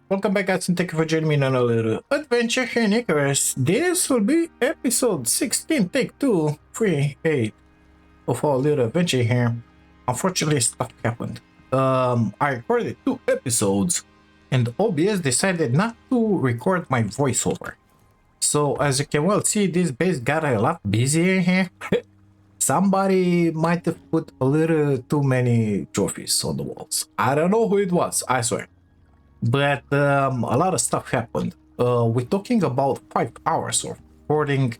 Welcome back, guys, and thank you for joining me on a little adventure here in Icarus. This will be episode 16, take 2, 3, 8 of our little adventure here. Unfortunately, stuff happened. I recorded 2 episodes, and OBS decided not to record my voiceover. So, as you can well see, this base got a lot busier here. Somebody might have put a little too many trophies on the walls. I don't know who it was, I swear. But a lot of stuff happened. We're talking about 5 hours of recording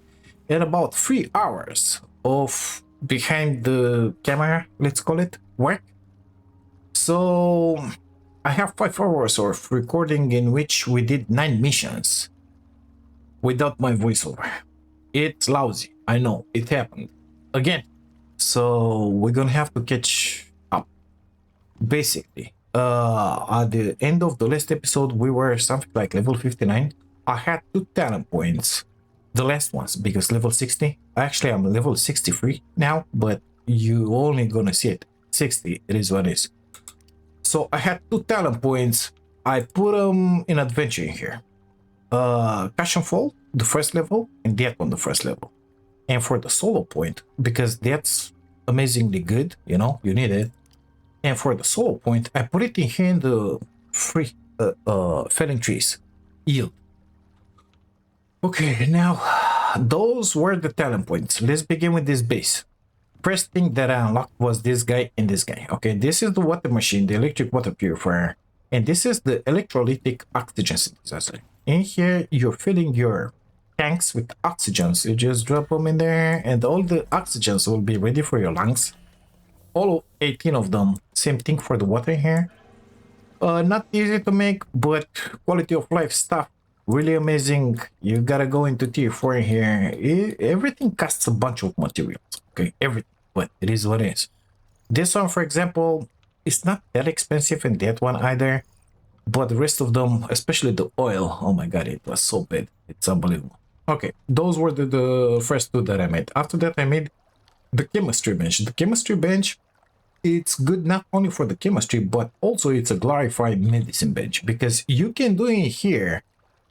and about 3 hours of behind the camera, let's call it, work. So I have 5 hours of recording in which we did 9 missions without my voiceover. It's lousy, I know, it happened again. So we're gonna have to catch up, basically. At the end of the last episode, we were something like level 59. I had 2 talent points, the last ones, because level 60. Actually, I'm level 63 now, but you only gonna see it 60. It is what it is. So I had 2 talent points. I put them in adventure in here. Cash and Fall, the first level, and that one, the first level. And for the solo point, because that's amazingly good, you know, you need it. And for the solo point, I put it in here in the free felling trees yield. Okay, now those were the talent points. Let's begin with this base. First thing that I unlocked was this guy and this guy. Okay, this is the water machine, the electric water purifier, and this is the electrolytic oxygen synthesizer. In here, you're filling your tanks with oxygens. You just drop them in there, and all the oxygens will be ready for your lungs. All 18 of them. Same thing for the water here. Not easy to make, but quality of life stuff really amazing. You gotta go into tier 4 here. Everything costs a bunch of materials. Okay, everything, but it is what it is. This one, for example, is not that expensive, and that one either. But the rest of them, especially the oil, oh my god, it was so bad. It's unbelievable. Okay, those were the first 2 that I made. After that, I made the chemistry bench. The chemistry bench, it's good not only for the chemistry, but also it's a glorified medicine bench, because you can do in here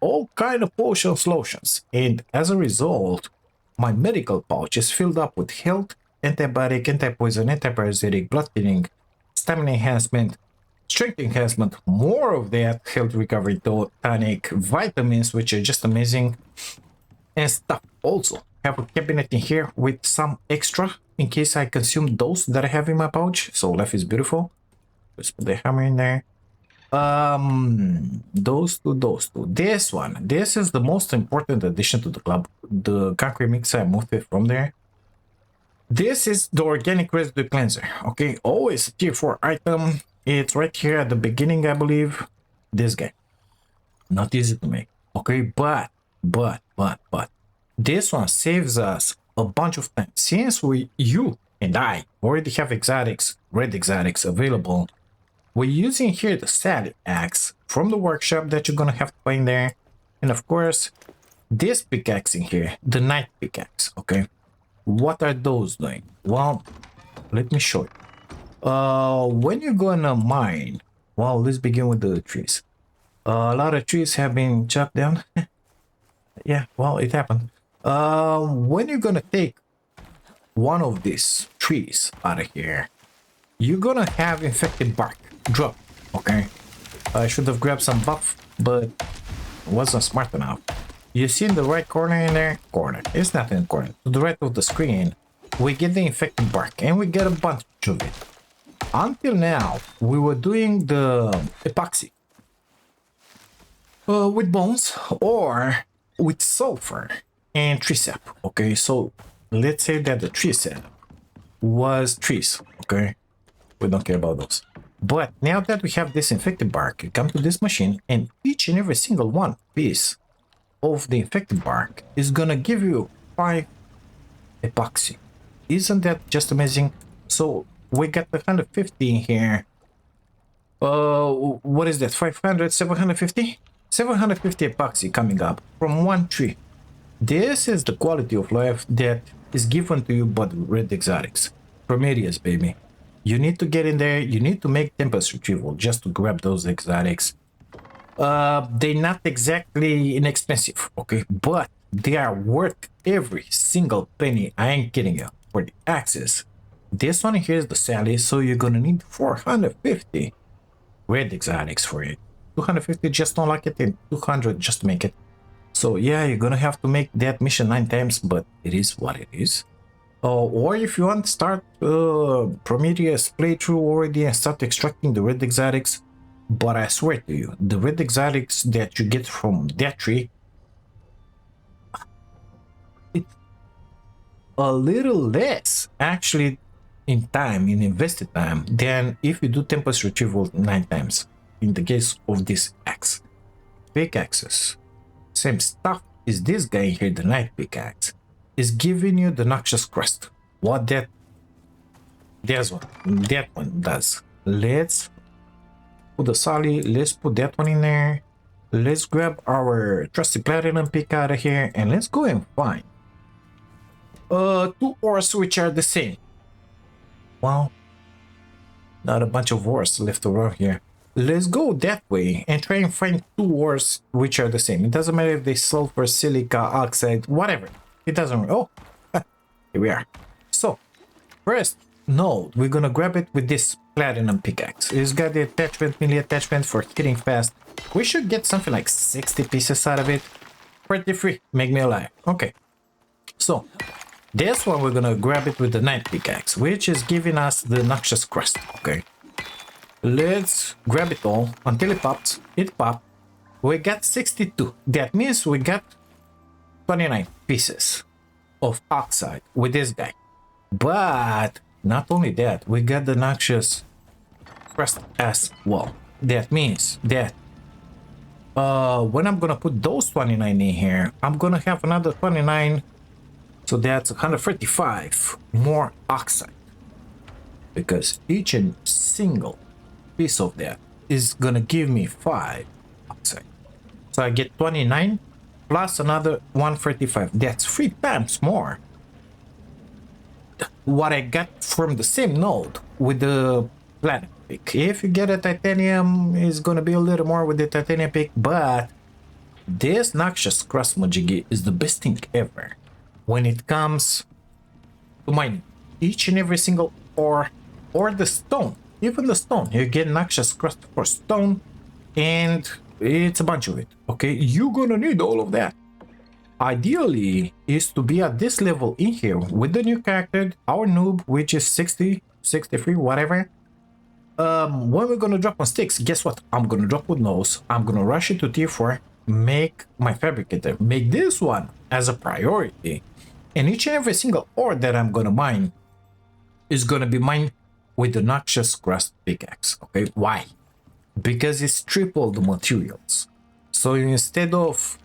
all kind of potions, lotions, and as a result, my medical pouch is filled up with health, antibiotic, anti-poison, anti-parasitic, blood thinning, stamina enhancement, strength enhancement, more of that, health recovery tonic, vitamins, which are just amazing, and stuff. Also have a cabinet in here with some extra in case I consume those that I have in my pouch. So life is beautiful. Let's put the hammer in there. Those two. This one, this is the most important addition to the club. The concrete mixer, I moved it from there. This is the organic residue cleanser. Okay, always a tier 4 item. It's right here at the beginning, I believe. This guy, not easy to make. Okay, but this one saves us a bunch of time. Since you and I already have exotics, red exotics available, we're using here the Sally axe from the workshop that you're gonna have to find there. And of course, this pickaxe in here, the night pickaxe, okay? What are those doing? Well, let me show you. When you're gonna mine, well, let's begin with the trees. A lot of trees have been chopped down. Yeah, well, it happened. When you're gonna take one of these trees out of here, you're gonna have infected bark drop. Okay, I should have grabbed some buff, but wasn't smart enough. You see in the right corner in there, it's not in the corner, to the right of the screen, we get the infected bark, and we get a bunch of it. Until now, we were doing the epoxy with bones or with sulfur and tree sap. Okay, so let's say that the tree sap was trees. Okay, we don't care about those. But now that we have this infected bark, you come to this machine, and each and every single one piece of the infected bark is gonna give you 5 epoxy. Isn't that just amazing? So we got the 150 in here. What is that? 500, 750? 750 epoxy coming up from one tree. This is the quality of life that is given to you by the red exotics. Promedius, baby. You need to get in there, you need to make tempest retrieval just to grab those exotics. They're not exactly inexpensive, okay, but they are worth every single penny. I ain't kidding you. For the axes, this one here is the Sally, so you're gonna need 450 red exotics for it. 250 just don't like it, and 200 just to make it. So yeah, you're gonna have to make that mission 9 times, but it is what it is. Or if you want to start Prometheus playthrough already and start extracting the red exotics, but I swear to you, the red exotics that you get from that tree, it's a little less actually in time, in invested time, than if you do Tempest Retrieval 9 times. In the case of this axe. Pickaxes. Same stuff is this guy here, the Night Pickaxe, is giving you the Noxious Crust. What that one does. Let's put the Solly, let's put that one in there. Let's grab our trusty Platinum Pick out of here, and let's go and find 2 ores which are the same. Well, not a bunch of ores left around here. Let's go that way and try and find 2 ores which are the same. It doesn't matter if they sulfur, silica, oxide, whatever. It doesn't. Oh, here we are. So, first node, we're gonna grab it with this platinum pickaxe. It's got the attachment, melee attachment for hitting fast. We should get something like 60 pieces out of it. Pretty free. Make me alive. Okay. So, this one we're gonna grab it with the night pickaxe, which is giving us the noxious crust. Okay. Let's grab it all until it pops. It popped. We got 62. That means we got 29 pieces of oxide with this guy. But not only that, we got the noxious crust as well. That means that when I'm gonna put those 29 in here, I'm gonna have another 29. So that's 135 more oxide. Because each and single piece of that is gonna give me 5 oxide. So I get 29 plus another 135. That's 3 times more what I got from the same node with the platinum pick. If you get a titanium, it's gonna be a little more with the titanium pick, but this noxious crust majiggy is the best thing ever when it comes to mining. Each and every single ore or the stone. Even the stone, you get noxious crust for stone, and it's a bunch of it. Okay, you're gonna need all of that. Ideally, is to be at this level in here with the new character, our noob, which is 60, 63, whatever. When we're gonna drop on sticks, guess what? I'm gonna drop with nose. I'm gonna rush it to tier 4, make my fabricator, make this one as a priority, and each and every single ore that I'm gonna mine is gonna be mined with the noxious crust pickaxe. Okay, why? Because it's triple the materials. So instead of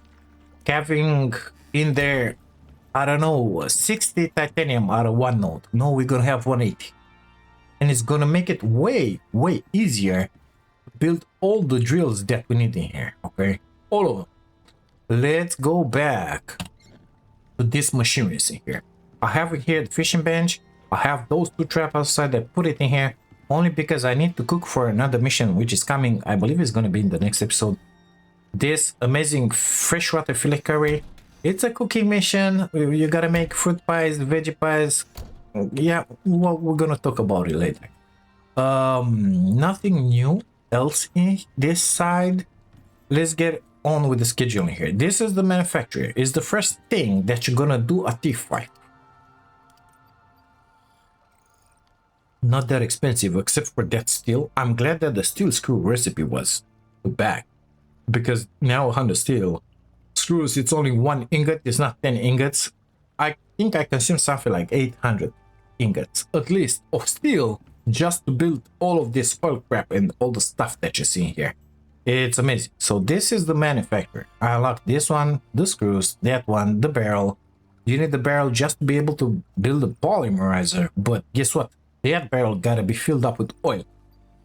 having in there, I don't know, 60 titanium out of one node, no, we're gonna have 180. And it's gonna make it way easier to build all the drills that we need in here. Okay, all of them. Let's go back to this machineries in here. I have it here, the fishing bench. I have those 2 traps outside. I put it in here only because I need to cook for another mission which is coming. I believe it's going to be in the next episode. This amazing freshwater fillet curry. It's a cooking mission. You gotta make fruit pies, veggie pies. Yeah, well, we're gonna talk about it later. Nothing new else in this side. Let's get on with the scheduling here. This is the manufacturer. It's the first thing that you're gonna do a thief fight. Not that expensive except for that steel. I'm glad that the steel screw recipe was back, because now 100 steel screws, it's only 1 ingot, it's not 10 ingots. I think I consume something like 800 ingots at least of steel just to build all of this oil crap and all the stuff that you see here. It's amazing. So this is the manufacturer. I unlocked this one, the screws, that one, the barrel. You need the barrel just to be able to build a polymerizer, but guess what? That barrel gotta be filled up with oil.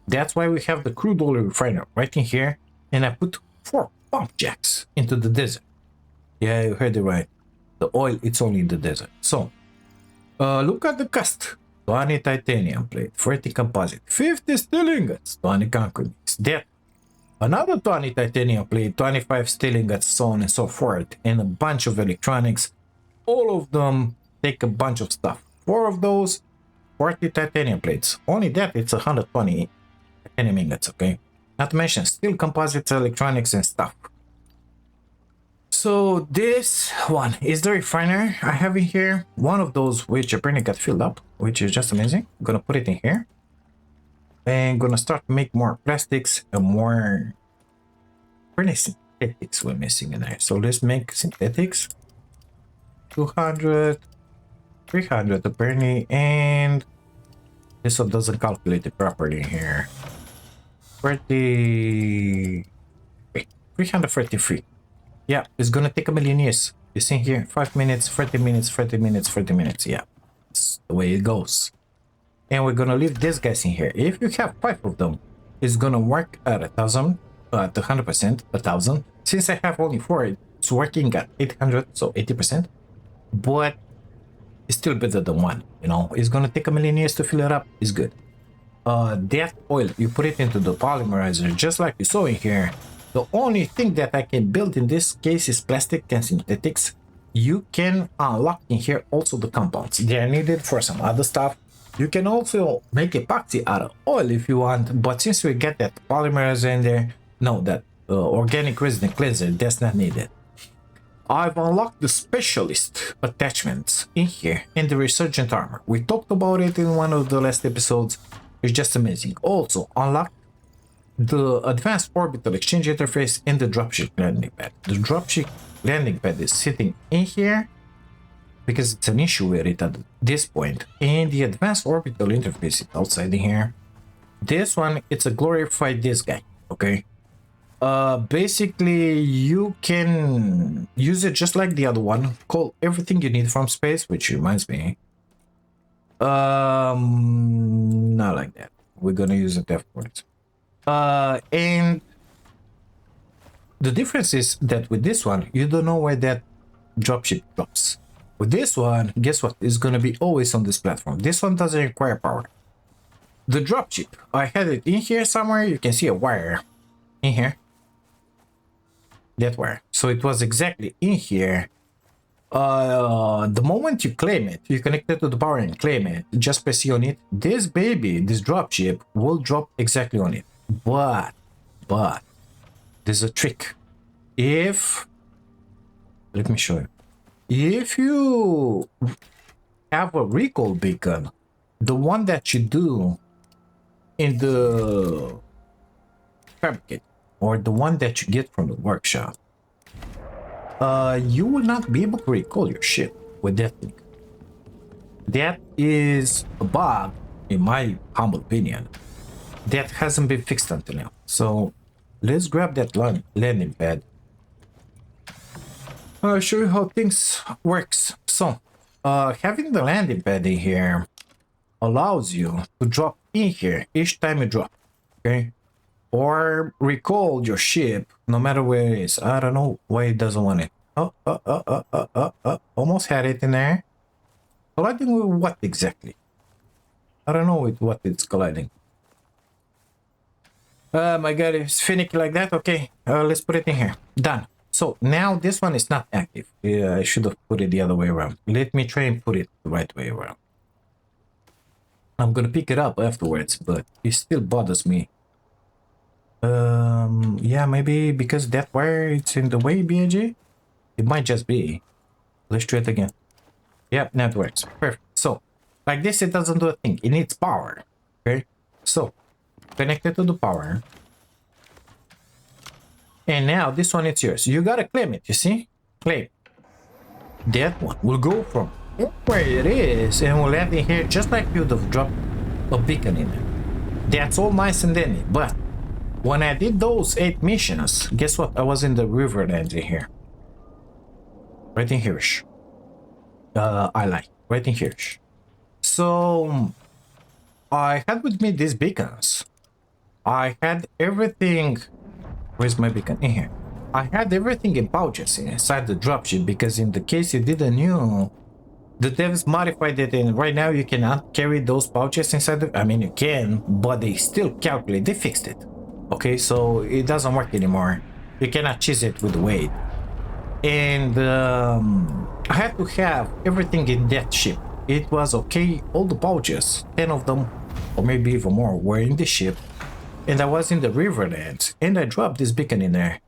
That's why we have the crude oil refiner right in here, and I put 4 pump jacks into the desert. Yeah, you heard it right. The oil, it's only in the desert. So, look at the cost. 20 titanium plate, 40 composite, 50 steel ingots, 20 concrete mix. That another 20 titanium plate, 25 steel ingots, so on and so forth, and a bunch of electronics. All of them take a bunch of stuff. 4 of those, 40 titanium plates. Only that, it's 120 titanium ingots, okay? Not to mention steel composites, electronics, and stuff. So this one is the refiner I have in here. One of those which apparently got filled up, which is just amazing. I'm gonna put it in here. And gonna start to make more plastics and more apparently synthetics we're missing in there. So let's make synthetics. 200, 300 apparently, and this one doesn't calculate it properly here. 30, 333. Yeah, it's gonna take a million years. You see here, 5 minutes, 30 minutes, 30 minutes, 30 minutes. Yeah, that's the way it goes. And we're gonna leave these guys in here. If you have 5 of them, it's gonna work at 1,000, at 100%, 1,000. Since I have only 4, it's working at 800, so 80%. But it's still better than 1, you know. It's gonna take a million years to fill it up. It's good. That oil, you put it into the polymerizer, just like you saw in here. The only thing that I can build in this case is plastic and synthetics. You can unlock in here also the compounds. They are needed for some other stuff. You can also make epoxy out of oil if you want, but since we get that polymerizer in there, no, that organic resin cleanser, that's not needed. I've unlocked the specialist attachments in here in the Resurgent Armor. We talked about it in one of the last episodes. It's just amazing. Also, unlocked the advanced orbital exchange interface and the dropship landing pad. The dropship landing pad is sitting in here because it's an issue with it at this point, and the advanced orbital interface is outside in here. This one, it's a glorified this guy, okay? Basically you can use it just like the other one, call everything you need from space, which reminds me, not like that, we're gonna use it afterwards. And the difference is that with this one, you don't know where that dropship drops. With this one, guess what? It's gonna be always on this platform. This one doesn't require power. The dropship, I had it in here somewhere. You can see a wire in here. That wire. So it was exactly in here. The moment you claim it, you connect it to the power and claim it. Just press C on it. This baby, this dropship, will drop exactly on it. But there's a trick. Let me show you. If you have a recall beacon, the one that you do in the fabricate, or the one that you get from the workshop, you will not be able to recall your ship with that thing. That is a bug, in my humble opinion, that hasn't been fixed until now. So let's grab that landing pad. I'll show you how things works. So having the landing pad in here allows you to drop in here each time you drop, okay? Or recall your ship no matter where it is. I don't know why it doesn't want it. Almost had it in there. Colliding with what exactly? I don't know with what it's colliding. My god, it's finicky like that. Okay, let's put it in here. Done. So now this one is not active. I should have put it the other way around. Let me try and put it the right way around. I'm gonna pick it up afterwards, but it still bothers me. Yeah, maybe because that wire it's in the way, BAG? It might just be. Let's try it again. Yep, that works. Perfect. So, like this, it doesn't do a thing. It needs power. Okay? So, connect it to the power. And now this one is yours. You gotta claim it, you see? Claim. That one will go from where it is and will land in here just like you'd have dropped a beacon in it. That's all nice and dandy, but when I did those 8 missions, guess what? I was in the Riverlands in here. Right in here-ish. I lie. Right in here-ish. So, I had with me these beacons. I had everything... Where's my beacon? In here. I had everything in pouches inside the dropship because in the case you didn't know, the devs modified it and right now you cannot carry those pouches inside the... I mean, you can, but they still calculate. They fixed it. Okay, so it doesn't work anymore. You cannot cheese it with the weight. And I had to have everything in that ship. It was okay, all the pouches, 10 of them, or maybe even more, were in the ship. And I was in the Riverlands, and I dropped this beacon in there,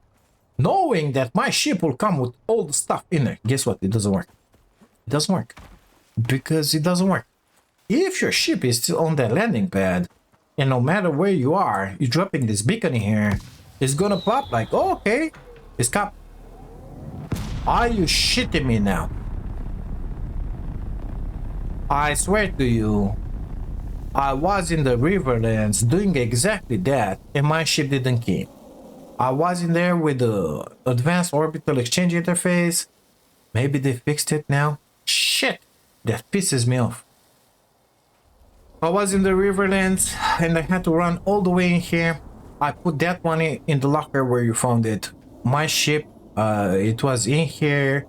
knowing that my ship will come with all the stuff in there. Guess what? It doesn't work. It doesn't work. Because it doesn't work. If your ship is still on that landing pad, and no matter where you are, you're dropping this beacon in here, it's gonna pop like, oh, okay, it's cap. Are you shitting me now? I swear to you, I was in the Riverlands doing exactly that, and my ship didn't came. I was in there with the Advanced Orbital Exchange Interface. Maybe they fixed it now. Shit, that pisses me off. I was in the Riverlands, and I had to run all the way in here. I put that one in the locker where you found it. My ship, it was in here,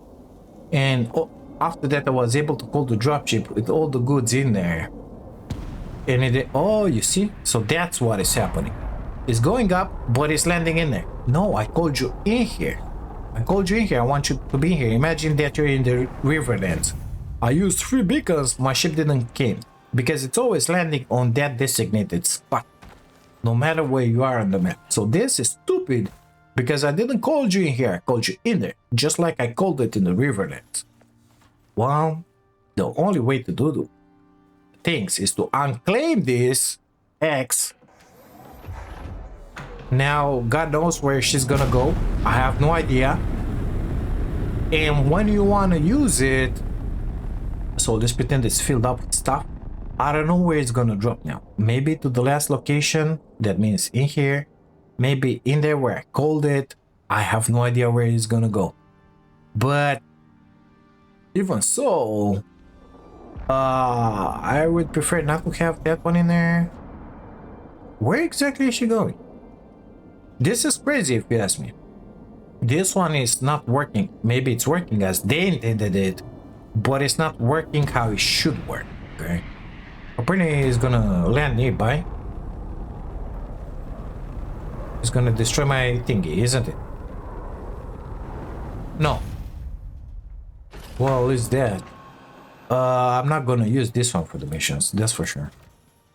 and after that I was able to call the dropship with all the goods in there. And it, oh, you see? So that's what is happening. It's going up, but it's landing in there. No, I called you in here. I called you in here. I want you to be here. Imagine that you're in the Riverlands. I used 3 beacons. My ship didn't came. Because it's always landing on that designated spot. No matter where you are on the map. So this is stupid. Because I didn't call you in here. I called you in there. Just like I called it in the Riverlands. Well, the only way to do things is to unclaim this X. Now, God knows where she's gonna go. I have no idea. And when you wanna use it, so let's pretend it's filled up with stuff. I don't know where it's gonna drop now. Maybe to the last location, that means in here. Maybe in there where I called it. I have no idea where it's gonna go. But even so, I would prefer not to have that one in there. Where exactly is she going? This is crazy if you ask me. This one is not working. Maybe it's working as they intended it, but it's not working how it should work. Okay. Apparently it's gonna land nearby. It's gonna destroy my thingy, isn't it? No. Well, is that? I'm not gonna use this one for the missions, that's for sure.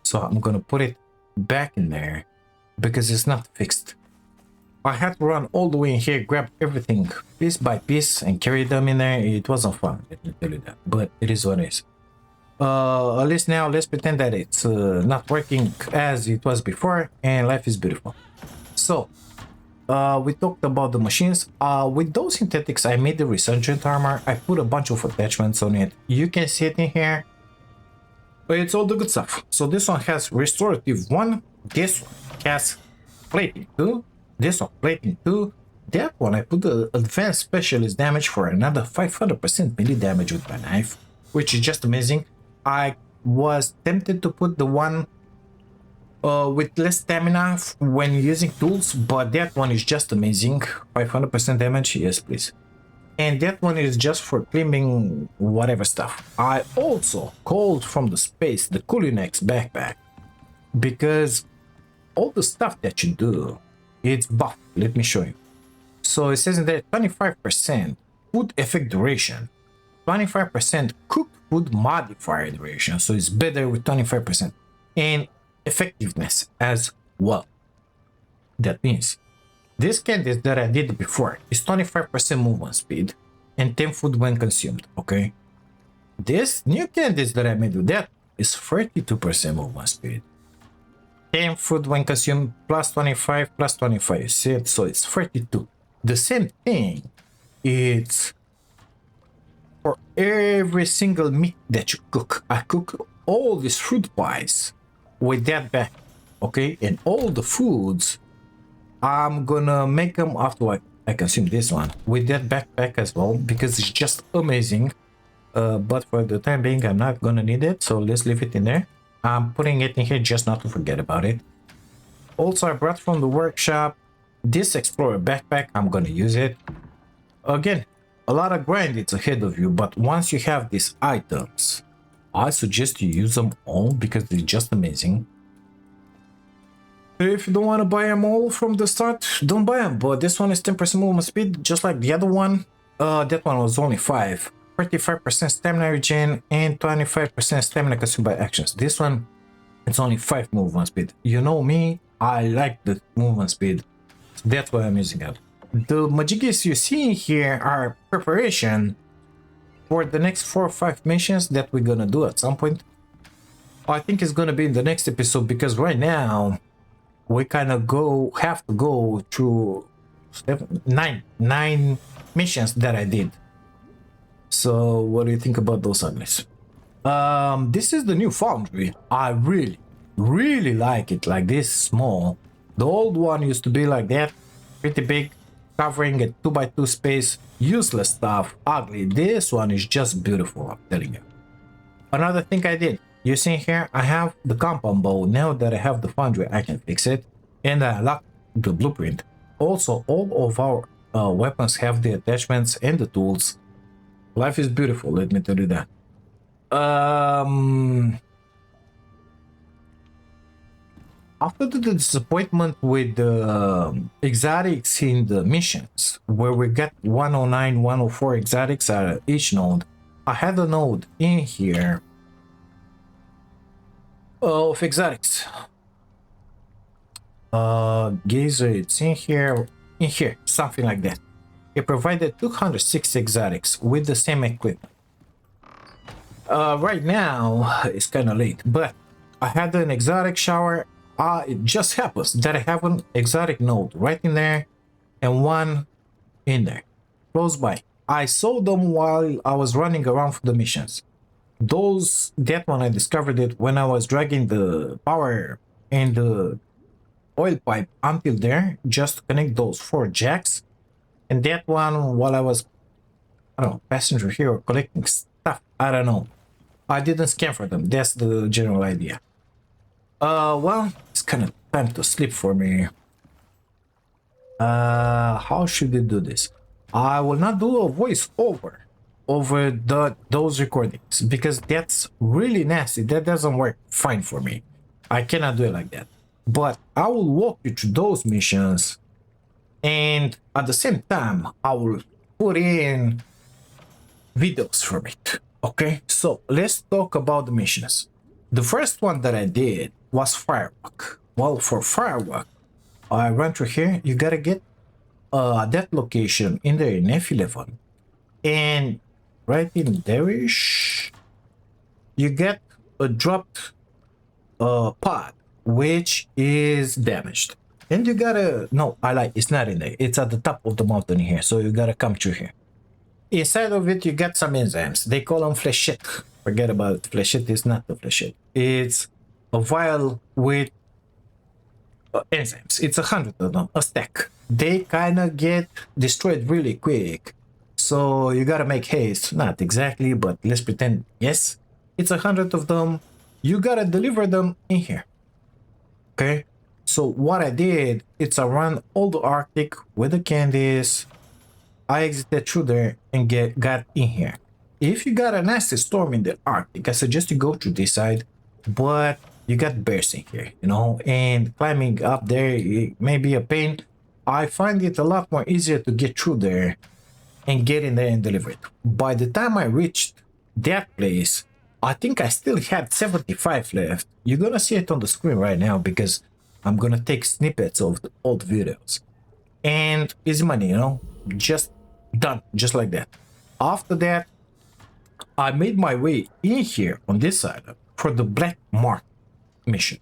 So I'm gonna put it back in there because it's not fixed. I had to run all the way in here, grab everything piece by piece and carry them in there. It wasn't fun, let me tell you that, but it is what it is. At least now let's pretend that it's not working as it was before and life is beautiful. So we talked about the machines. With those synthetics, I made the Resurgent Armor. I put a bunch of attachments on it. You can see it in here. But it's all the good stuff. So this one has Restorative 1. This one has Plating 2. This one Plating 2. That one I put the Advanced Specialist damage for another 500% melee damage with my knife, which is just amazing. I was tempted to put the one with less stamina when using tools, but that one is just amazing. 500% damage, yes please. And that one is just for climbing whatever stuff. I also called from the space the Kulinex backpack because all the stuff that you do, it's buffed. Let me show you. So it says in there 25% food effect duration, 25% cooked food modifier duration, so it's better with 25%, and effectiveness as well. That means this candies that I did before is 25% movement speed and 10 food when consumed, okay? This new candies that I made with that is 32% movement speed. 10 food when consumed plus 25 plus 25, you see it? So it's 32. The same thing, it's for every single meat that you cook. I cook all these fruit pies with that back, okay? And all the foods, I'm gonna make them after I consume this one with that backpack as well, because it's just amazing. But for the time being, I'm not gonna need it, so let's leave it in there. I'm putting it in here just not to forget about it. Also, I brought from the workshop this Explorer backpack. I'm gonna use it. Again, a lot of grind it's ahead of you, but once you have these items, I suggest you use them all because they're just amazing. If you don't want to buy them all from the start, don't buy them. But this one is 10% movement speed, just like the other one. That one was only 5. 35% stamina regen and 25% stamina consumed by actions. This one, it's only 5 movement speed. You know me, I like the movement speed. So that's why I'm using it. The Majigis you see here are preparation for the next 4 or 5 missions that we're gonna do at some point. I think it's gonna be in the next episode because right now we kind of have to go through 9 missions that I did. So what do you think about those uglies? This is the new foundry. I really like it, like this small. The old one used to be like that, pretty big, covering a 2x2 space, useless stuff, ugly. This one is just beautiful, I'm telling you. Another thing I did, you see here, I have the compound bow. Now that I have the foundry, I can fix it, and I unlock the blueprint. Also, all of our weapons have the attachments and the tools. Life is beautiful, let me tell you that. After the disappointment with the exotics in the missions, where we got 109, 104 exotics at each node, I had a node in here of exotics. Gazer, it's in here, something like that. It provided 206 exotics with the same equipment. Right now, it's kind of late, but I had an exotic shower. It just happens that I have an exotic node right in there and one in there, close by. I saw them while I was running around for the missions. That one I discovered it when I was dragging the power and the oil pipe until there, just to connect those 4 jacks. And that one while I was, I don't know, passenger here or collecting stuff, I don't know. I didn't scan for them, that's the general idea. Well, it's kind of time to sleep for me. How should we do this? I will not do a voice over those recordings because that's really nasty. That doesn't work fine for me. I cannot do it like that. But I will walk you through those missions, and at the same time, I will put in videos from it. Okay, so let's talk about the missions. The first one that I did was Firewalk. Well, for Firewalk, I ran through here. You gotta get that location in there in F11, and right in there-ish, you get a dropped pod which is damaged. And you gotta, no, I like, it's not in there. It's at the top of the mountain here, so you gotta come through here. Inside of it, you get some enzymes. They call them flechette. Forget about it. Flechette is not the flechette. It's a vial with enzymes. It's 100 of them, a stack. They kind of get destroyed really quick. So you gotta make haste. Not exactly, but let's pretend, yes. It's 100 of them. You gotta deliver them in here. Okay? So what I did, it's I ran all the Arctic with the candies. I exited through there and got in here. If you got a nasty storm in the Arctic, I suggest you go through this side, but you got bears in here, you know, and climbing up there it may be a pain. I find it a lot more easier to get through there and get in there and deliver it. By the time I reached that place, I think I still had 75 left. You're gonna see it on the screen right now because I'm gonna take snippets of the old videos. And easy money, you know, just done, just like that. After that, I made my way in here on this side for the Black Market mission.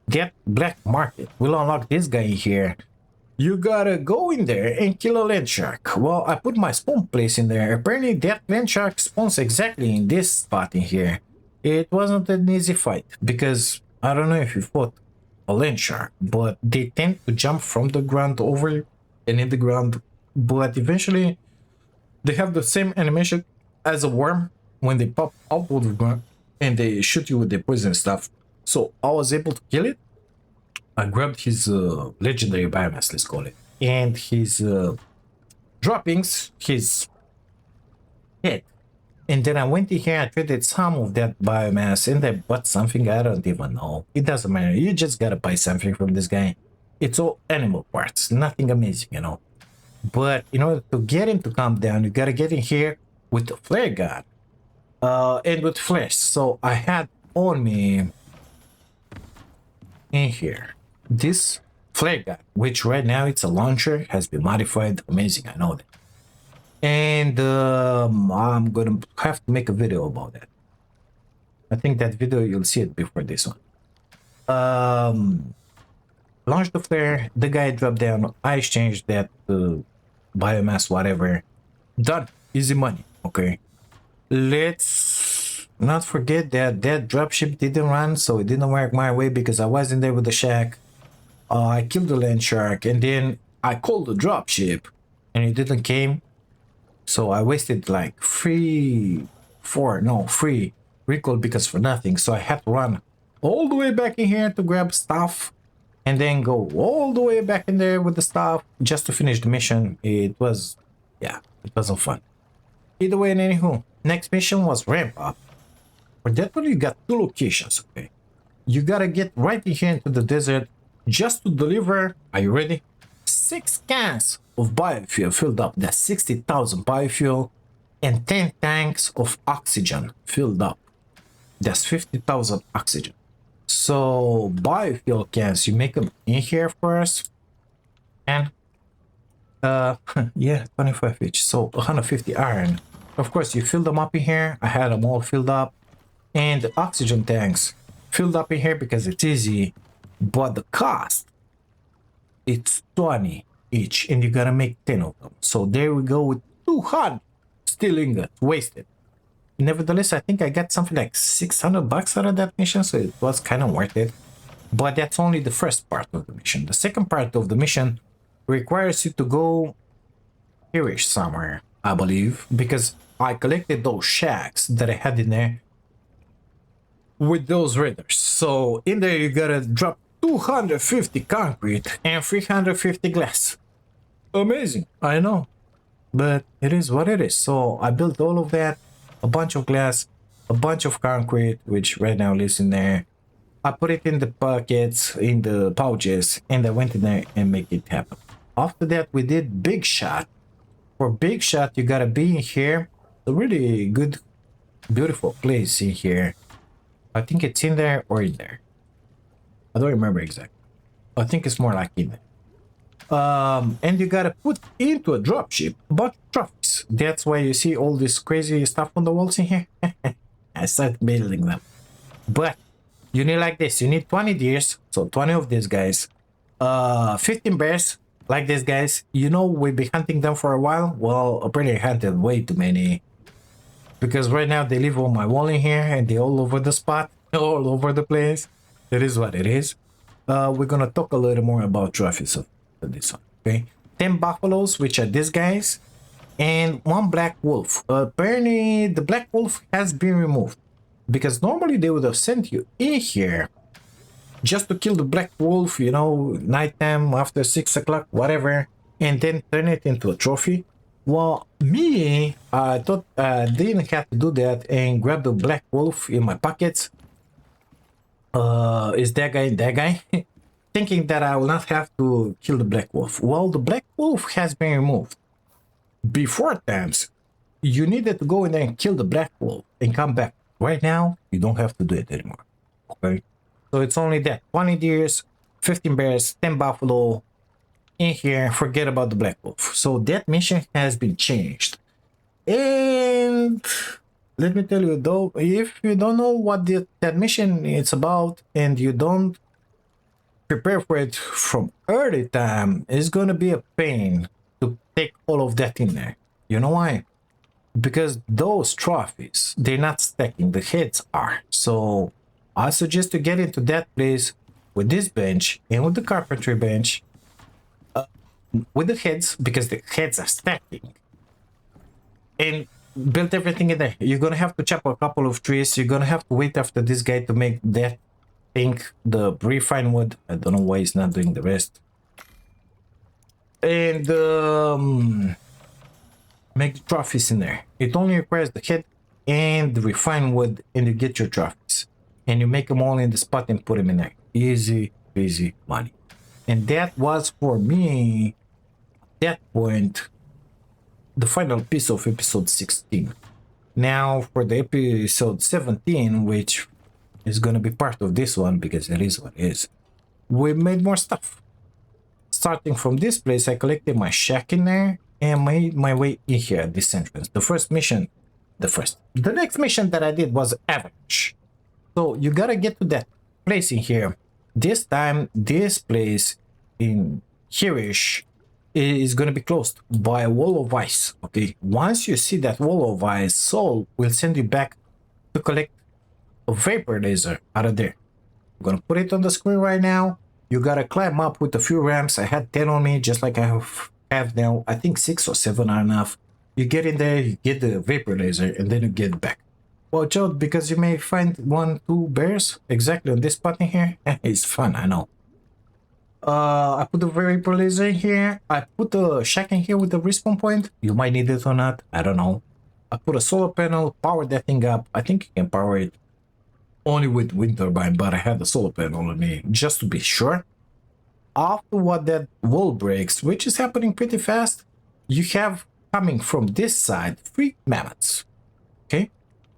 That Black Market will unlock this guy in here. You gotta go in there and kill a land shark. Well, I put my spawn place in there. Apparently that land shark spawns exactly in this spot in here. It wasn't an easy fight because I don't know if you fought a land shark, but they tend to jump from the ground over and in the ground, but eventually they have the same animation as a worm when they pop out of the ground and they shoot you with their poison stuff. So I was able to kill it. I grabbed his legendary biomass, let's call it, and his droppings, his head. And then I went in here, I traded some of that biomass, and I bought something I don't even know. It doesn't matter. You just gotta buy something from this guy. It's all animal parts, nothing amazing, you know. But in order to get him to calm down, you gotta get in here with the flare gun. And with flash. So I had on me in here this flare gun, which right now it's a launcher, has been modified. Amazing, I know that. And I'm gonna have to make a video about that. I think that video you'll see it before this one. Launch the flare, the guy dropped down, I exchanged that biomass, whatever. Done. Easy money. Okay. Let's not forget that that dropship didn't run, so it didn't work my way because I wasn't there with the shack. I killed the land shark, and then I called the dropship, and it didn't came. So I wasted like free recall because for nothing. So I had to run all the way back in here to grab stuff, and then go all the way back in there with the stuff just to finish the mission. It was, yeah, it wasn't fun. Either way, and anywho, next mission was ramp up. For that one, you got two locations, okay? You gotta get right in here into the desert just to deliver, are you ready? 6 cans of biofuel filled up. That's 60,000 biofuel, and 10 tanks of oxygen filled up. That's 50,000 oxygen. So biofuel cans, you make them in here first, and yeah, 25 each, so 150 iron. Of course, you fill them up in here. I had them all filled up, and the oxygen tanks filled up in here because it's easy, but the cost, it's 20 each, and you gotta make 10 of them. So there we go with 200 steel ingots wasted. Nevertheless, I think I got something like 600 bucks out of that mission, so it was kind of worth it. But that's only the first part of the mission. The second part of the mission requires you to go here-ish somewhere, I believe, because I collected those shacks that I had in there with those raiders. So in there you gotta drop 250 concrete and 350 glass. Amazing, I know, but it is what it is. So I built all of that, a bunch of glass, a bunch of concrete, which right now lives in there. I put it in the buckets, in the pouches, and I went in there and make it happen. After that, we did big shot. For big shot, you gotta be in here. A really good, beautiful place in here. I think it's in there or in there. I don't remember exactly. I think it's more like in there. And you gotta put into a dropship a bunch of trophies. That's why you see all this crazy stuff on the walls in here. I started building them. But you need like this. You need 20 deers, so 20 of these guys. 15 bears, like these guys. You know, we've been hunting them for a while. Well, apparently I hunted way too many. Because right now they live on my wall in here, and they're all over the spot, all over the place. It is what it is. We're gonna talk a little more about trophies of this one, okay? 10 buffaloes, which are these guys, and 1 black wolf. Apparently the black wolf has been removed, because normally they would have sent you in here just to kill the black wolf, you know, nighttime after 6 o'clock, whatever, and then turn it into a trophy. Well, me, I thought I didn't have to do that and grab the black wolf in my pockets. Is that guy? Thinking that I will not have to kill the black wolf. Well, the black wolf has been removed. Before times, you needed to go in there and kill the black wolf and come back. Right now, you don't have to do it anymore. Okay? So it's only that. 20 deers, 15 bears, 10 buffalo. In here, forget about the black wolf. So that mission has been changed. And let me tell you though, if you don't know what that mission is about and you don't prepare for it from early time, it's gonna be a pain to take all of that in there. You know why? Because those trophies, they're not stacking, the heads are. So I suggest to get into that place with this bench and with the carpentry bench, with the heads, because the heads are stacking, and build everything in there. You're gonna have to chop a couple of trees. You're gonna have to wait after this guy to make that thing, the refined wood. I don't know why he's not doing the rest. And make the trophies in there. It only requires the head and refined wood, and you get your trophies. And you make them all in the spot and put them in there. Easy, easy money. And that was for me, at that point, the final piece of episode 16. Now for the episode 17, which is going to be part of this one because it is what it is, we made more stuff. Starting from this place, I collected my shack in there and made my way in here at this entrance. The next mission that I did was Avalanche. So you gotta get to that place in here. This time, this place in here-ish is gonna be closed by a wall of ice. Okay, once you see that wall of ice, Soul will send you back to collect a vapor laser out of there. I'm gonna put it on the screen right now. You gotta climb up with a few ramps. I had 10 on me, just like I have now. I think 6 or 7 are enough. You get in there, you get the vapor laser, and then you get back. Watch out, because you may find 1-2 bears exactly on this spot in here. It's fun, I know. I put the vapor laser in here. I put the shack in here with the respawn point. You might need it or not, I don't know. I put a solar panel, power that thing up. I think you can power it only with wind turbine, but I had the solar panel on me just to be sure. After what that wall breaks, which is happening pretty fast, you have coming from this side 3 mammoths. Okay,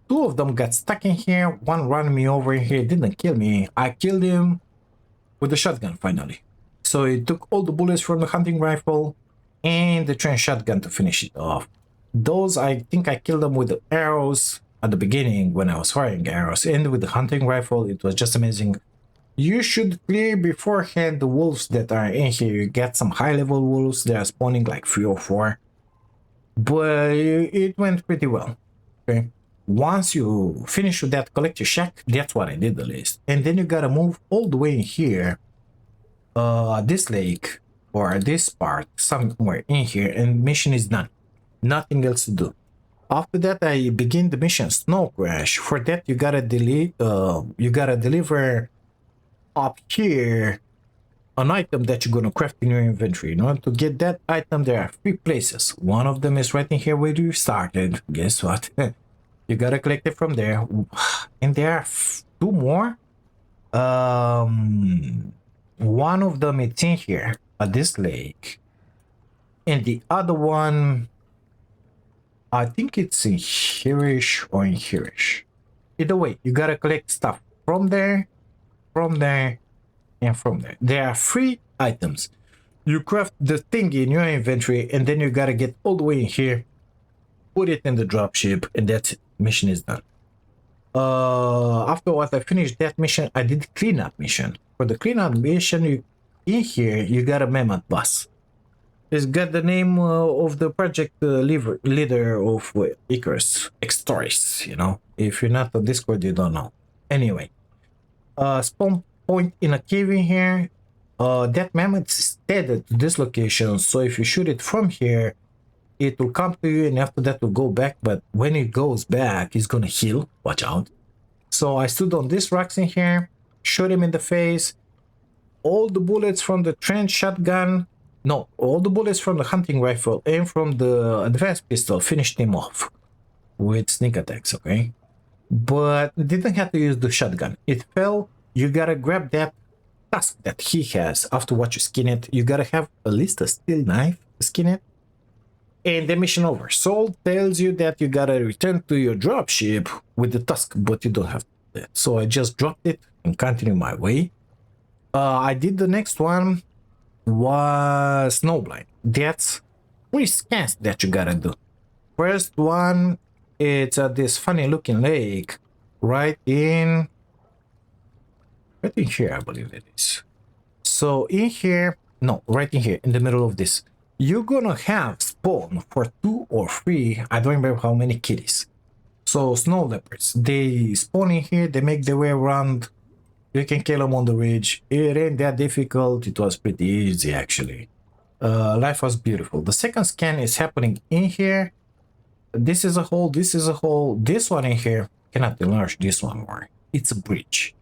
2 of them got stuck in here. One ran me over in here, didn't kill me. I killed him with the shotgun finally. So it took all the bullets from the hunting rifle and the trench shotgun to finish it off. Those, I think I killed them with the arrows at the beginning when I was firing arrows, and with the hunting rifle. It was just amazing. You should clear beforehand the wolves that are in here. You get some high level wolves. They are spawning like 3 or 4, but it went pretty well. Okay, once you finish with that, collect your shack. That's what I did the list, and then you gotta move all the way in here, this lake or this part somewhere in here, and mission is done. Nothing else to do. After that, I begin the mission Snowcrash. For that, you gotta deliver up here an item that you're gonna craft in your inventory. In order to get that item, there are 3 places. One of them is right in here where you started. Guess what? You gotta collect it from there. And there are 2 more. One of them is in here at this lake, and the other one, I think it's in here-ish or in here-ish. Either way, you gotta collect stuff from there, and from there. There are 3 items. You craft the thing in your inventory, and then you gotta get all the way in here, put it in the dropship, and that's it. Mission is done. After what I finished that mission, I did cleanup mission. For the cleanup mission, in here, you got a mammoth boss. It's got the name of the project leader of Icarus, Extoris, you know. If you're not on Discord, you don't know. Anyway, spawn point in a cave in here. That mammoth is tethered to this location, so if you shoot it from here, it will come to you, and after that will go back. But when it goes back, it's gonna heal. Watch out. So I stood on these rocks in here, shot him in the face. All the bullets from the trench shotgun, no, all the bullets from the hunting rifle and from the advanced pistol finished him off with sneak attacks, okay? But didn't have to use the shotgun. It fell. You gotta grab that tusk that he has. After what you skin it, you gotta have at least a steel knife to skin it. And the mission over. Soul tells you that you gotta return to your dropship with the tusk, but you don't have to do that. So I just dropped it and continued my way. I did the next one was Snowblind. That's 3 scans that you gotta do. First one, it's at this funny looking lake right in here, I believe it is. So in here, no, right in here, in the middle of this, you're gonna have spawn for 2 or 3, I don't remember how many kitties. So snow leopards, they spawn in here, they make their way around. You can kill them on the ridge. It ain't that difficult. It was pretty easy, actually. Life was beautiful. The second scan is happening in here. This is a hole. This is a hole. This one in here cannot enlarge this one more. It's a bridge.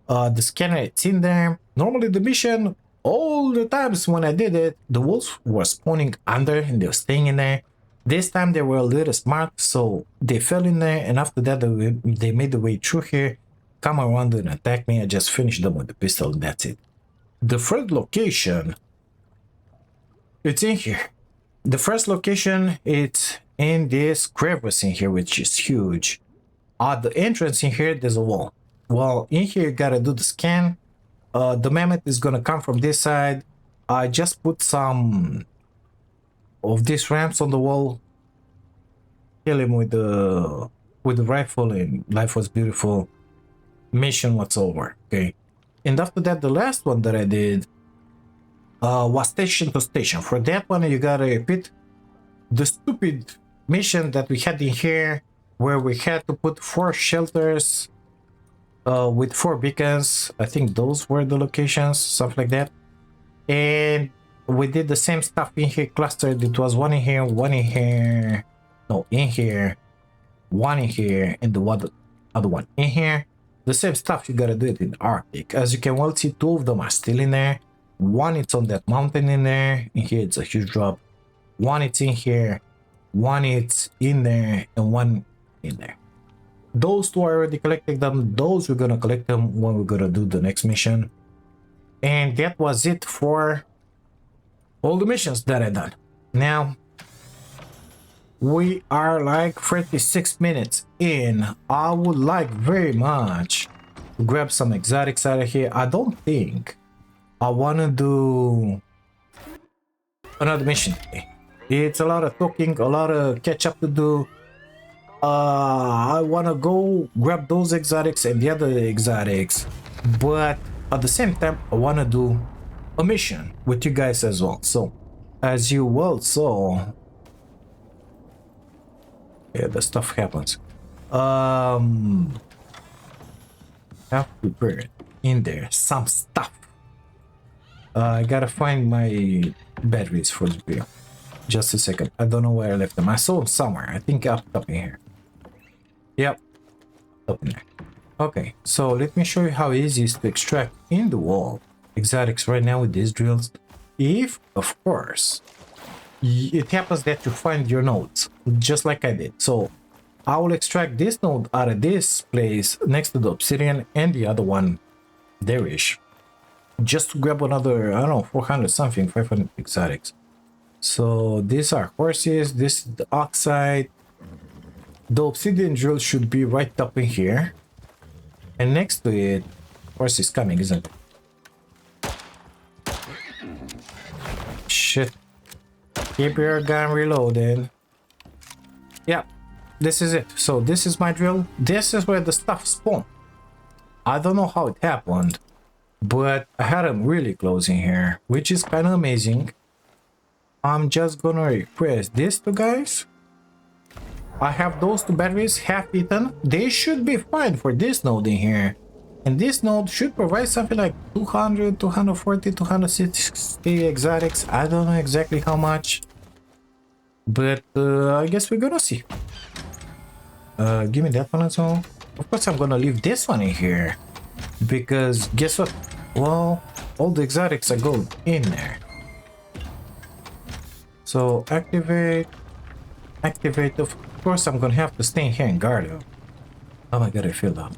The scanner, it's in there. Normally the mission, all the times when I did it, the wolves were spawning under and they were staying in there. This time they were a little smart, so they fell in there, and after that they made the way through here, come around and attack me. I just finished them with the pistol, and that's it. The third location, it's in here. The first location, it's in this crevice in here, which is huge. At the entrance in here, there's a wall. Well, in here you gotta do the scan. The mammoth is gonna come from this side. I just put some of these ramps on the wall. Kill him with the rifle, and life was beautiful. Mission was over. Okay, and after that, the last one that I did was station to station. For that one, you gotta repeat the stupid mission that we had in here, where we had to put 4 shelters with 4 beacons. I think those were the locations, stuff like that. And we did the same stuff in here, clustered. It was one in here, one in here, no, in here, one in here, and the other one in here. The same stuff, you gotta do it in Arctic. As you can well see, 2 of them are still in there. One it's on that mountain in there. In here it's a huge drop. One it's in here, one it's in there, and one in there. Those 2 I already collected them. Those we're gonna collect them when we're gonna do the next mission. And that was it for all the missions that I done. Now we are like 36 minutes in. I would like very much to grab some exotics out of here. I don't think I want to do another mission today. It's a lot of talking, a lot of catch up to do. I want to go grab those exotics and the other exotics, but at the same time I want to do a mission with you guys as well. So as you well saw, yeah, the stuff happens. Have prepared in there some stuff. I gotta find my batteries for the video. Just a second. I don't know where I left them. I saw them somewhere. I think up in here. Yep, up in there. Okay, so let me show you how easy it is to extract in the wall exotics right now with these drills. If, of course, it happens that you find your nodes, just like I did. So I will extract this node out of this place next to the obsidian, and the other one there-ish, just to grab another, I don't know, 400 something, 500 exotics. So these are horses, this is the oxide. The obsidian drill should be right up in here, and next to it, horse is coming, isn't it? Shit. Keep your gun reloaded. Yeah, this is it. So this is my drill. This is where the stuff spawned. I don't know how it happened, but I had them really close in here, which is kind of amazing. I'm just gonna request this to guys. I have those 2 batteries half eaten. They should be fine for this node in here. And this node should provide something like 200, 240, 260 exotics. I don't know exactly how much, but I guess we're gonna see. Give me that one as well. Of course, I'm gonna leave this one in here, because guess what? Well, all the exotics are going in there. So activate. Of course, I'm gonna have to stay in here and guard it. Oh my god, I filled up.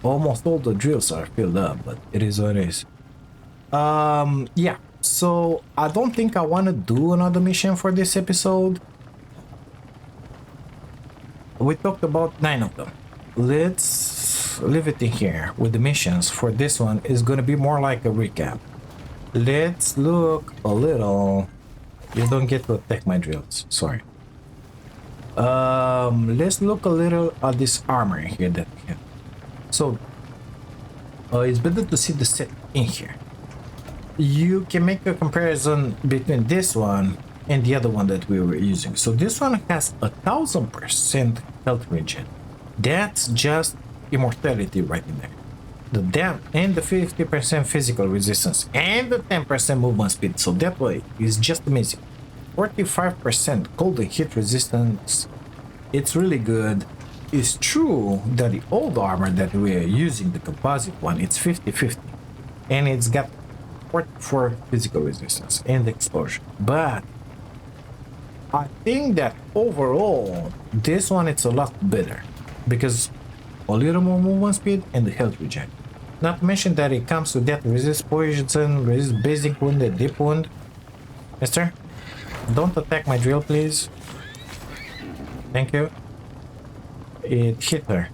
Almost all the drills are filled up, but it is what it is. Yeah, so I don't think I want to do another mission for this episode. We talked about 9 of them. Let's leave it in here with the missions. For this one, is going to be more like a recap. Let's look a little. You don't get to attack my drills, sorry. Let's look a little at this armor here that we have. So it's better to see the set in here. You can make a comparison between this one and the other one that we were using. So this one has 1000% health regen. That's just immortality right in there. The damn and the 50% physical resistance and the 10% movement speed. So that way is just amazing. 45% cold and heat resistance. It's really good. It's true that the old armor that we are using, the composite one, it's 50-50, and it's got 44 physical resistance and explosion. But I think that overall, this one it's a lot better because a little more movement speed and the health regen. Not to mention that it comes with that resist poison, resist basic wound, and deep wound. Mister, don't attack my drill, please. Thank you. It hit her.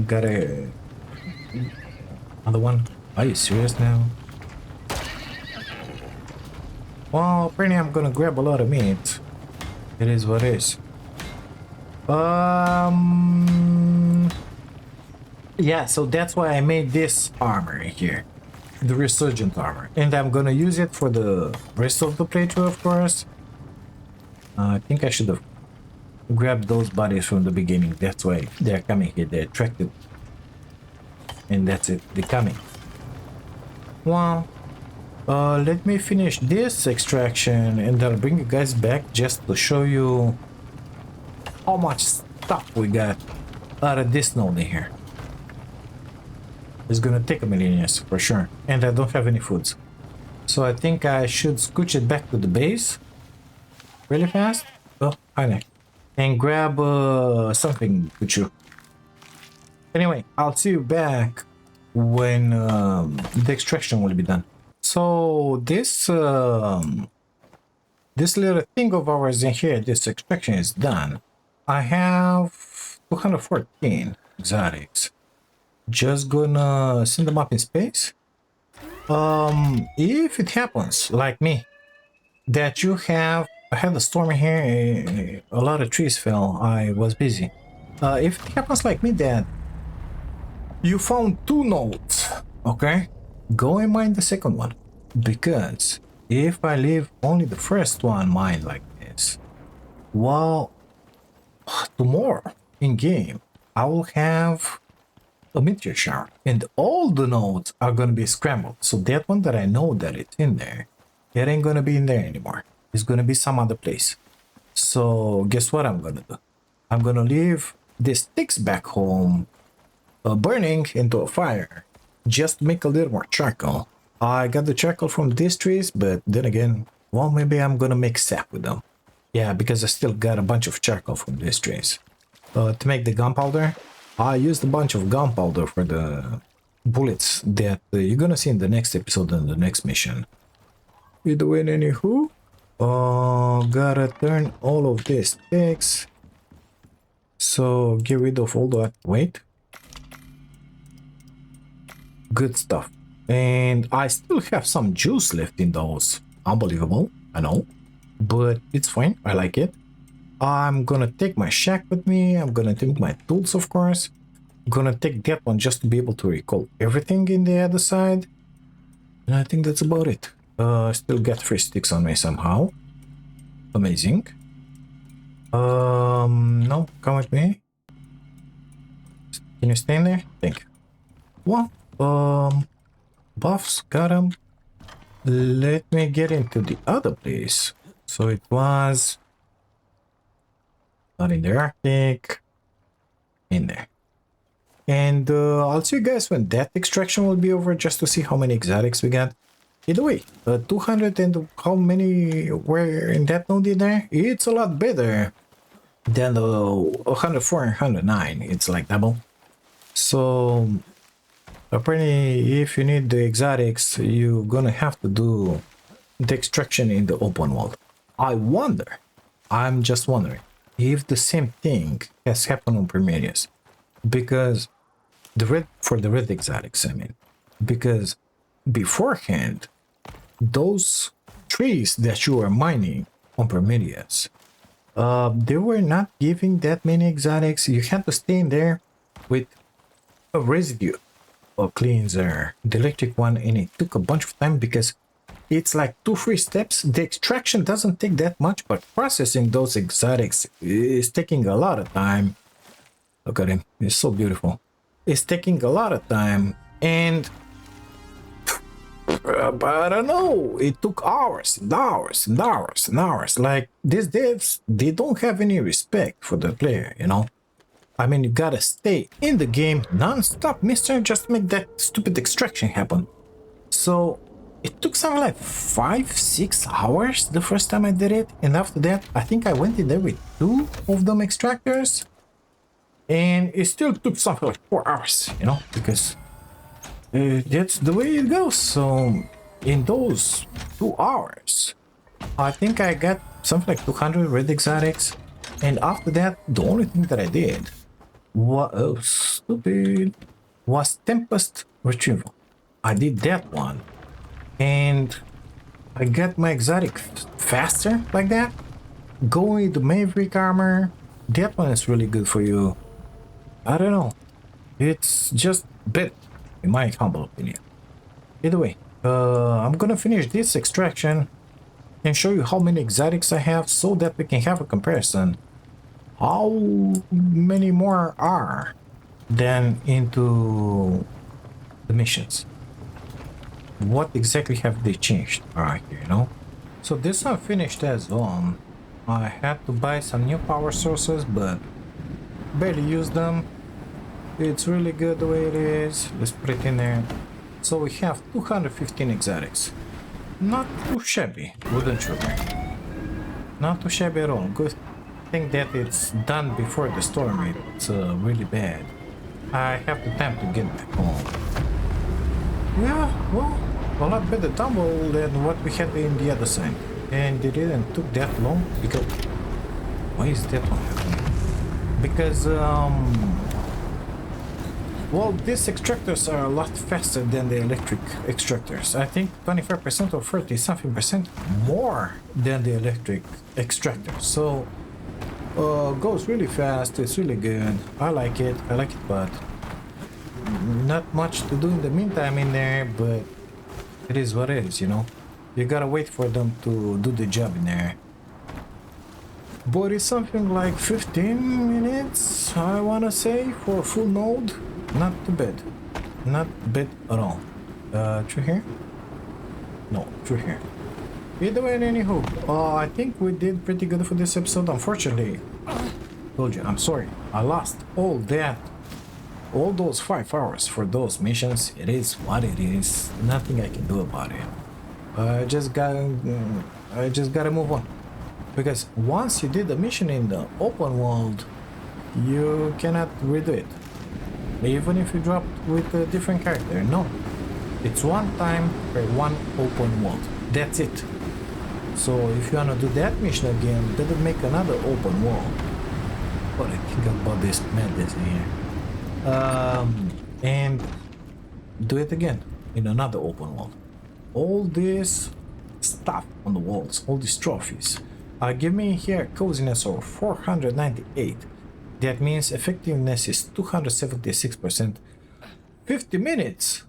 Got a another one. Are you serious now? Well, apparently I'm gonna grab a lot of meat. It is what it is. Yeah, so that's why I made this armor here, the Resurgent Armor, and I'm gonna use it for the rest of the playthrough, of course. I think I should have grabbed those bodies from the beginning. That's why they're coming here. They're attracted, and that's it. They're coming. Well, let me finish this extraction, and I'll bring you guys back just to show you how much stuff we got out of this node in here. It's gonna take a million years for sure, and I don't have any foods, so I think I should scooch it back to the base really fast. Oh, hi there. And grab something to chew. Anyway, I'll see you back when the extraction will be done. So this this little thing of ours in here, this extraction is done. I have 214 exotics. Just gonna send them up in space. If it happens, like me, that you have, I had a storm here, a lot of trees fell, I was busy. If it happens like me that you found 2 nodes, okay, go and mine the second one, because if I leave only the first one mined like this, well, tomorrow in game I will have a meteor shower and all the nodes are gonna be scrambled. So that one that I know that it's in there, it ain't gonna be in there anymore. It's gonna be some other place. So guess what I'm gonna do? I'm gonna leave the sticks back home burning into a fire just to make a little more charcoal. I got the charcoal from these trees, but then again, well, maybe I'm gonna make sap with them. Yeah, because I still got a bunch of charcoal from these trees. To make the gunpowder, I used a bunch of gunpowder for the bullets that you're gonna see in the next episode and the next mission. Either way, anywho, gotta turn all of these sticks. So get rid of all that weight. Good stuff. And I still have some juice left in those. Unbelievable, I know, but it's fine. I like it. I'm gonna take my shack with me. I'm gonna take my tools, of course. I'm gonna take that one just to be able to recall everything in the other side. And I think that's about it. Still got 3 sticks on me somehow. Amazing. No, come with me. Can you stay in there? Thank you. Well, buffs, got them. Let me get into the other place. So it was not in the Arctic, in there. And I'll see you guys when that extraction will be over, just to see how many exotics we got. Either way, 200 and how many were in that node in there? It's a lot better than the 104 and 109. It's like double. So apparently, if you need the exotics, you're gonna have to do the extraction in the open world. I wonder, I'm just wondering, if the same thing has happened on Primarius. Because for the red exotics, I mean. Because beforehand, those trees that you were mining on Primarius, they were not giving that many exotics. You had to stay in there with a residue or cleanser, the electric one, and it took a bunch of time because it's like 2-3 steps. The extraction doesn't take that much, but processing those exotics is taking a lot of time. Look at him, he's so beautiful. It's taking a lot of time, and but I don't know, it took hours and hours and hours and hours. Like, these devs, they don't have any respect for the player, you know. I mean, you gotta stay in the game non-stop, mister, just to make that stupid extraction happen. So it took something like 5-6 hours the first time I did it, and after that I think I went in there with 2 of them extractors, and it still took something like 4 hours, you know, because that's the way it goes. So in those 2 hours I think I got something like 200 red exotics, and after that the only thing that I did was Tempest Retrieval. I did that one, and I got my exotic faster like that. Going with the Maverick armor, that one is really good for you. I don't know, it's just better in my humble opinion. Either way, I'm gonna finish this extraction and show you how many exotics I have so that we can have a comparison. How many more are than into the missions? What exactly have they changed? Alright, you know. So this one finished as well. I had to buy some new power sources, but barely use them. It's really good the way it is. Let's put it in there. So we have 215 exotics. Not too shabby, wouldn't you agree? Not too shabby at all. Good thing that it's done before the storm. It's really bad. I have the time to get back home. Yeah, well, a lot better tumble than what we had in the other side. And it didn't took that long because... Why is that one happening? Because, well, these extractors are a lot faster than the electric extractors. I think 25% or 30 something percent more than the electric extractors. So, goes really fast. It's really good. I like it, but not much to do in the meantime in there, but it is what it is, you know. You gotta wait for them to do the job in there. But it's something like 15 minutes, I wanna say, for a full node. Not too bad. Not bad at all. Through here? No, through here. Either way, anywho, I think we did pretty good for this episode. Unfortunately, told you, I'm sorry. I lost all that. All those 5 hours for those missions. It is what it is. Nothing I can do about it. I just gotta move on. Because once you did the mission in the open world, you cannot redo it. Even if you drop with a different character. No. It's one time per one open world. That's it. So if you wanna do that mission again, then make another open world. What I think about this madness here. And do it again in another open world. All this stuff on the walls, all these trophies, give me here coziness of 498. That means effectiveness is 276%. 50 minutes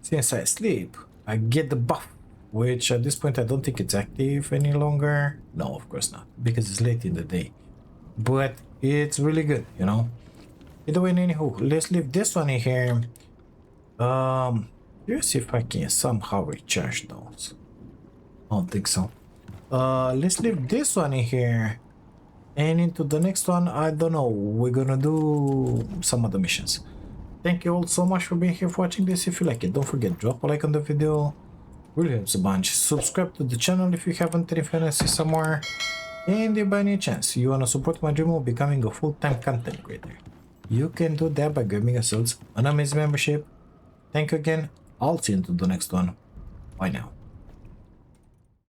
since I sleep, I get the buff, which at this point I don't think it's active any longer. No, of course not, because it's late in the day. But it's really good, you know. Either way, anywho, let's leave this one in here. Let's see if I can somehow recharge those. I don't think so. Let's leave this one in here. And into the next one, I don't know. We're gonna do some other missions. Thank you all so much for being here, for watching this. If you like it, don't forget, drop a like on the video. Really helps a bunch. Subscribe to the channel if you haven't, and if you want to see some more. And if by any chance you wanna support my dream of becoming a full-time content creator, you can do that by giving us an amazing membership. Thank you again. I'll see you into the next one. Bye now.